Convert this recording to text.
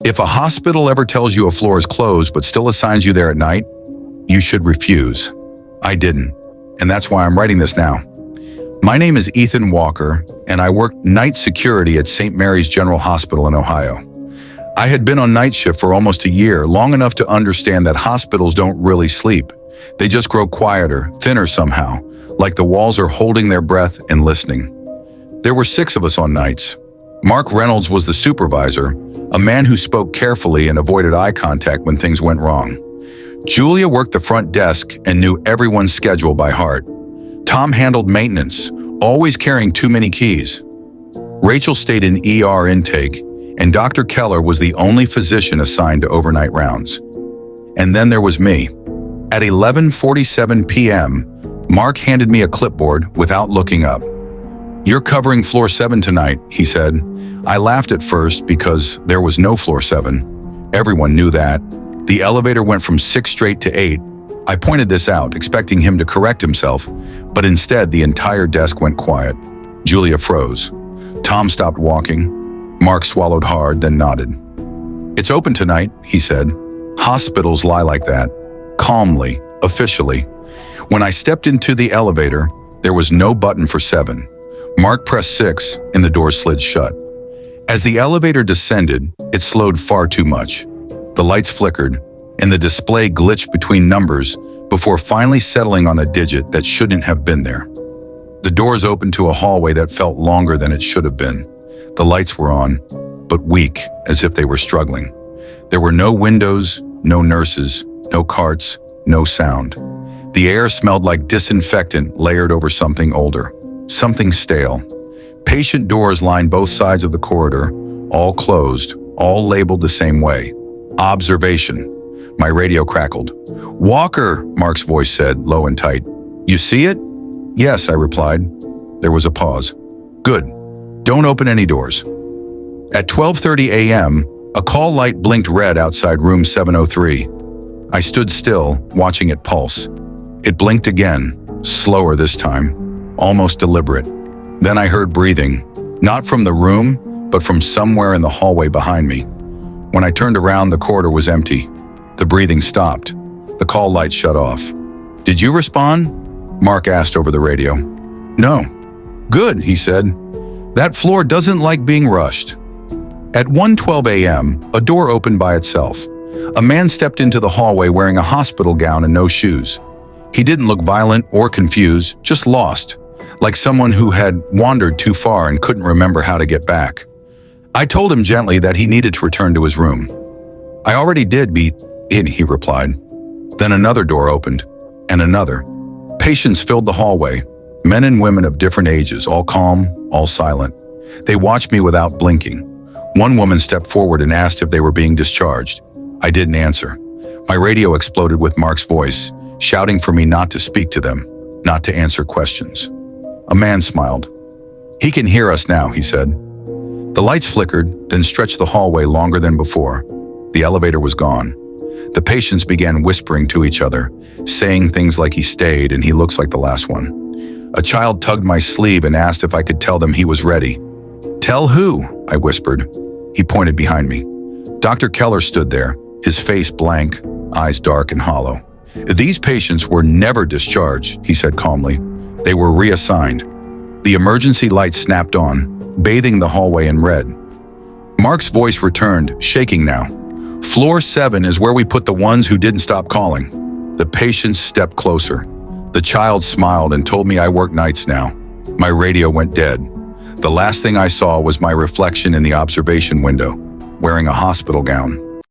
If a hospital ever tells you a floor is closed but still assigns you there at night, you should refuse. I didn't, and that's why I'm writing this now. My name is Ethan Walker, and I worked night security at St. Mary's General Hospital in Ohio. I had been on night shift for almost a year, long enough to understand that hospitals don't really sleep. They just grow quieter, thinner somehow, like the walls are holding their breath and listening. There were 6 of us on nights. Mark Reynolds was the supervisor, a man who spoke carefully and avoided eye contact when things went wrong. Julia worked the front desk and knew everyone's schedule by heart. Tom handled maintenance, always carrying too many keys. Rachel stayed in ER intake, and Dr. Keller was the only physician assigned to overnight rounds. And then there was me. At 11:47 p.m., Mark handed me a clipboard without looking up. "You're covering floor 7 tonight," he said. I laughed at first because there was no floor 7. Everyone knew that. The elevator went from 6 straight to 8. I pointed this out, expecting him to correct himself, but instead the entire desk went quiet. Julia froze. Tom stopped walking. Mark swallowed hard, then nodded. "It's open tonight," he said. Hospitals lie like that, calmly, officially. When I stepped into the elevator, there was no button for 7. Mark pressed 6, and the door slid shut. As the elevator descended, it slowed far too much. The lights flickered, and the display glitched between numbers before finally settling on a digit that shouldn't have been there. The doors opened to a hallway that felt longer than it should have been. The lights were on, but weak, as if they were struggling. There were no windows, no nurses, no carts, no sound. The air smelled like disinfectant layered over something older, something stale. Patient doors lined both sides of the corridor, all closed, all labeled the same way. Observation. My radio crackled. "Walker," Mark's voice said, low and tight. "You see it?" "Yes," I replied. There was a pause. "Good. Don't open any doors." At 12:30 a.m., a call light blinked red outside room 703. I stood still, watching it pulse. It blinked again, slower this time, almost deliberate. Then I heard breathing, not from the room, but from somewhere in the hallway behind me. When I turned around, the corridor was empty. The breathing stopped. The call light shut off. "Did you respond?" Mark asked over the radio. "No." "Good," he said. "That floor doesn't like being rushed." At 1:12 a.m., a door opened by itself. A man stepped into the hallway wearing a hospital gown and no shoes. He didn't look violent or confused, just lost, like someone who had wandered too far and couldn't remember how to get back. I told him gently that he needed to return to his room. "I already did, he replied. Then another door opened, and another. Patients filled the hallway, men and women of different ages, all calm, all silent. They watched me without blinking. One woman stepped forward and asked if they were being discharged. I didn't answer. My radio exploded with Mark's voice, shouting for me not to speak to them, not to answer questions. A man smiled. "He can hear us now," he said. The lights flickered, then stretched the hallway longer than before. The elevator was gone. The patients began whispering to each other, saying things like "he stayed" and "he looks like the last one." A child tugged my sleeve and asked if I could tell them he was ready. "Tell who?" I whispered. He pointed behind me. Dr. Keller stood there, his face blank, eyes dark and hollow. "These patients were never discharged," he said calmly. "They were reassigned." The emergency lights snapped on, bathing the hallway in red. Mark's voice returned, shaking now. "Floor 7 is where we put the ones who didn't stop calling." The patients stepped closer. The child smiled and told me I work nights now. My radio went dead. The last thing I saw was my reflection in the observation window, wearing a hospital gown.